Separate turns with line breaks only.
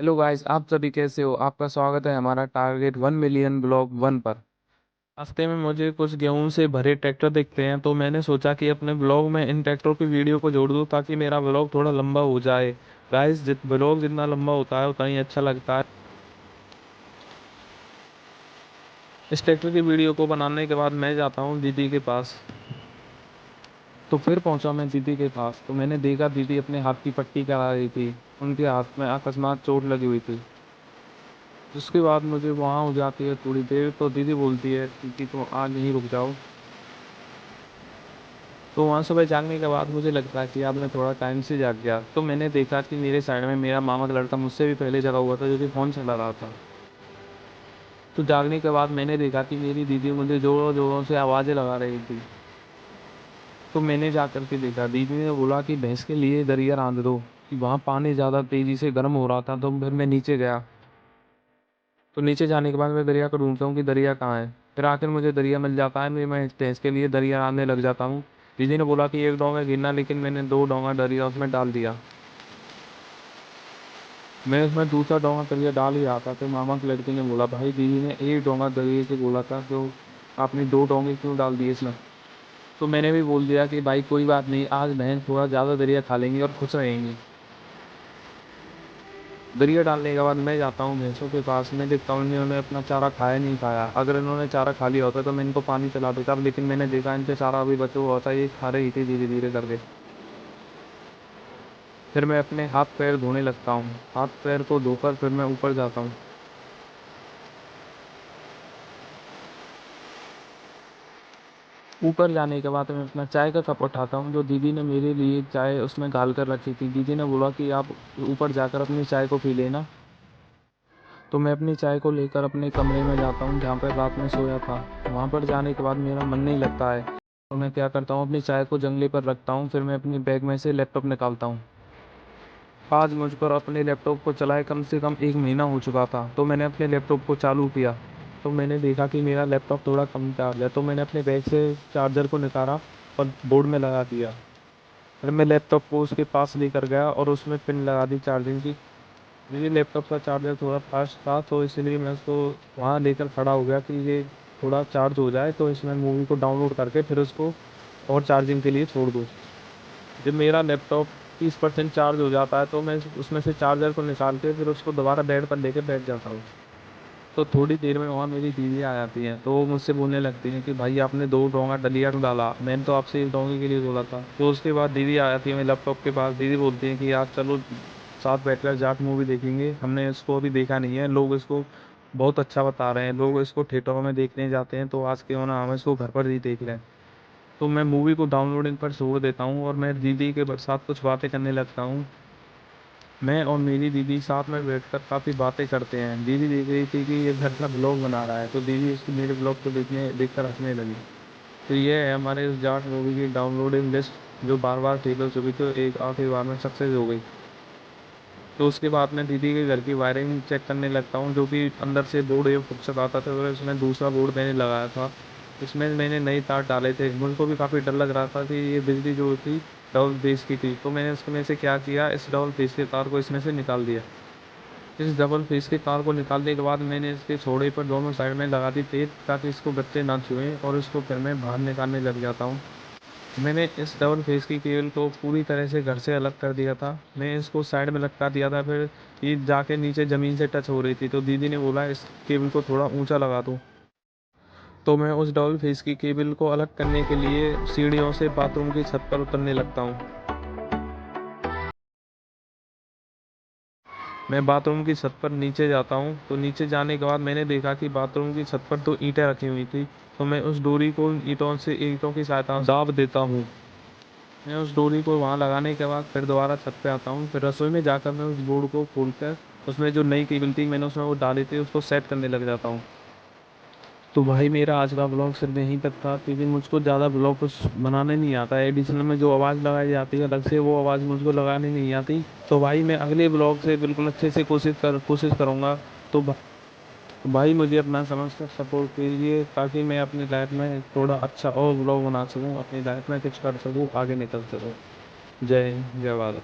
Hello guys, आप सभी कैसे हो। आपका स्वागत है हमारा टारगेट 1 मिलियन ब्लॉग 1 पर। रास्ते में मुझे कुछ गेहूं से भरे ट्रैक्टर दिखते हैं, तो मैंने सोचा कि अपने ब्लॉग में इन ट्रैक्टरों की वीडियो को जोड़ दूं ताकि मेरा ब्लॉग थोड़ा लंबा हो जाए। गाइस, ब्लॉग जितना लंबा होता है उतना ही अच्छा लगता है। इस ट्रैक्टर की वीडियो को बनाने के बाद मैं जाता हूँ दीदी के पास। तो फिर पहुंचा मैं दीदी के पास, तो मैंने देखा दीदी अपने हाथ की पट्टी करा रही थी। उनके हाथ में अकस्मात चोट लगी हुई थी। उसके बाद मुझे वहाँ हो जाती है थोड़ी देर, तो दीदी बोलती है कि तुम आज यहीं रुक जाओ। तो वहाँ सुबह जागने के बाद मुझे लगता है कि अब मैं थोड़ा टाइम से जाग गया, तो मैंने देखा कि मेरे साइड में मेरा मामा का लड़का मुझसे भी पहले जगा हुआ था, जो कि फ़ोन चला रहा था। तो जागने के बाद मैंने देखा कि मेरी दीदी मुझे ज़ोरों ज़ोरों से आवाज़ें लगा रही थी। तो मैंने जा कर के देखा, दीदी ने बोला कि भैंस के लिए दरिया रांध दो। कि वहाँ पानी ज़्यादा तेज़ी से गर्म हो रहा था, तो फिर मैं नीचे गया। तो नीचे जाने के बाद मैं दरिया को ढूंढता हूँ कि दरिया कहाँ है। फिर आखिर मुझे दरिया मिल जाता है, मैं भैंस के लिए दरिया रांधने लग जाता हूँ। दीदी ने बोला कि एक डोंगा गिरना, लेकिन मैंने 2 डोंगा दरिया उसमें डाल दिया। मैं उसमें दूसरा डोंगा दरिया डाल ही रहा था, तो मामा की लड़की ने बोला, भाई दीदी ने एक डोंगा दरिया से बोला था, तो आपने 2 डोंगे क्यों डाल दिए इसमें। तो मैंने भी बोल दिया कि भाई कोई बात नहीं, आज भैंस थोड़ा ज़्यादा दरिया खा लेंगी और खुश रहेंगी। दरिया डालने के बाद मैं जाता हूँ भैंसों के पास। मैं देखता हूँ इन्होंने अपना चारा खाया नहीं खाया। अगर इन्होंने चारा खा लिया होता तो मैं इनको पानी पिला देता, लेकिन मैंने देखा इनसे चारा अभी बचा हुआ था, ये खा रही थी धीरे धीरे करके। फिर मैं अपने हाथ पैर धोने लगता हूँ। हाथ पैर को धोकर फिर मैं ऊपर जाता हूँ। ऊपर जाने के बाद मैं अपना चाय का कप उठाता हूँ, जो दीदी ने मेरे लिए चाय उसमें डाल कर रखी थी। दीदी ने बोला कि आप ऊपर जाकर अपनी चाय को पी लेना। तो मैं अपनी चाय को लेकर अपने कमरे में जाता हूँ, जहाँ पर रात में सोया था। वहाँ पर जाने के बाद मेरा मन नहीं लगता है, तो मैं क्या करता हूँ, अपनी चाय को जंगले पर रखता हूँ। फिर मैं अपनी बैग में से लैपटॉप निकालता हूँ। आज मुझ पर अपने लैपटॉप को चलाए कम से कम 1 महीना हो चुका था। तो मैंने अपने लैपटॉप को चालू किया, तो मैंने देखा कि मेरा लैपटॉप थोड़ा कम चार्ज है। तो मैंने अपने बैग से चार्जर को निकाला और बोर्ड में लगा दिया। फिर मैं लैपटॉप को उसके पास लेकर गया और उसमें पिन लगा दी चार्जिंग की। मेरे लैपटॉप का चार्जर थोड़ा फास्ट था, तो इसलिए मैं उसको वहाँ लेकर खड़ा हो गया कि ये थोड़ा चार्ज हो जाए, तो इसमें मूवी को डाउनलोड करके फिर उसको और चार्जिंग के लिए छोड़ दूँ। जब मेरा लैपटॉप 30% चार्ज हो जाता है, तो मैं उसमें से चार्जर को निकाल के फिर उसको दोबारा बेड पर लेके बैठ जाता हूँ। तो थोड़ी देर में वहाँ मेरी दीदी आ जाती हैं, तो वो मुझसे बोलने लगती हैं कि भाई आपने 2 डोंगा दलिया क्यों डाला, मैंने तो आपसे 1 डोंगे के लिए बोला था। तो उसके बाद दीदी आ जाती है मेरे लैपटॉप के पास। दीदी बोलती हैं कि यार चलो साथ बैठकर जाट मूवी देखेंगे, हमने इसको अभी देखा नहीं है, लोग इसको बहुत अच्छा बता रहे हैं, लोग इसको थिएटरों में देखने जाते हैं, तो आज क्यों ना हम इसको घर पर ही देख लें। तो मैं मूवी को डाउनलोडिंग पर छोड़ देता हूँ और मैं दीदी के साथ कुछ बातें करने लगता हूँ। मैं और मेरी दीदी साथ में बैठकर काफ़ी बातें करते हैं। दीदी देख रही थी कि ये घर का ब्लॉग बना रहा है, तो दीदी इसको मेरे ब्लॉग को देखकर हंसने लगी। तो ये है हमारे उस जाट मूवी की डाउनलोडिंग लिस्ट, जो बार बार फेल हो चुकी थी, एक आखिरी बार में सक्सेस हो गई। तो उसके बाद मैं दीदी के घर की वायरिंग चेक करने लगता हूँ, जो कि अंदर से बोर्ड ये फुक से आता था, और इसमें दूसरा बोर्ड मैंने लगाया था। इसमें मैंने नए तार डाले थे। मुझको भी काफ़ी डर लग रहा था कि ये बिजली जो थी डबल फेस की थी, तो मैंने उसमें से क्या किया, इस डबल फेस के तार को इसमें से निकाल दिया। इस डबल फेस के तार को निकालने के बाद मैंने इसके छोड़े पर दोनों साइड में लगा दी टेप, ताकि इसको बच्चे ना छुएं, और इसको फिर मैं बाहर निकालने लग जाता हूँ। मैंने इस डबल फेस की केबल को पूरी तरह से घर से अलग कर दिया था। मैं इसको साइड में लटका दिया था, फिर ये जाके नीचे ज़मीन से टच हो रही थी, तो दीदी ने बोला इस केबल को थोड़ा ऊंचा लगा दो। तो मैं उस डबल फेस की केबल को अलग करने के लिए सीढ़ियों से बाथरूम की छत पर उतरने लगता हूँ। मैं बाथरूम की छत पर नीचे जाता हूँ, तो नीचे जाने के बाद मैंने देखा कि बाथरूम की छत पर 2 ईंटें रखी हुई थी। तो मैं उस डोरी को ईंटों की सहायता से दाब देता हूँ। मैं उस डोरी को वहाँ लगाने के बाद फिर दोबारा छत पे आता हूँ। फिर रसोई में जाकर मैं उस बोर्ड को खोलकर उसमें जो नई केबल थी मैंने उसमें वो डाली थी, उसको सेट करने लग जाता हूँ। तो भाई मेरा आज का ब्लॉग सिर्फ यहीं तक था, क्योंकि मुझको ज़्यादा ब्लॉग कुछ बनाने नहीं आता है। एडिशनल में जो आवाज़ लगाई जाती है अलग से, वो आवाज़ मुझको लगानी नहीं आती। तो भाई मैं अगले ब्लॉग से बिल्कुल अच्छे से कोशिश करूँगा। तो भाई मुझे अपना समझ कर सपोर्ट कीजिए, ताकि मैं अपनी लाइफ में थोड़ा अच्छा और ब्लॉग बना सकूँ, अपनी लाइफ में कुछ कर सकूँ, आगे निकल सकूँ। जय हिंद, जय भारत।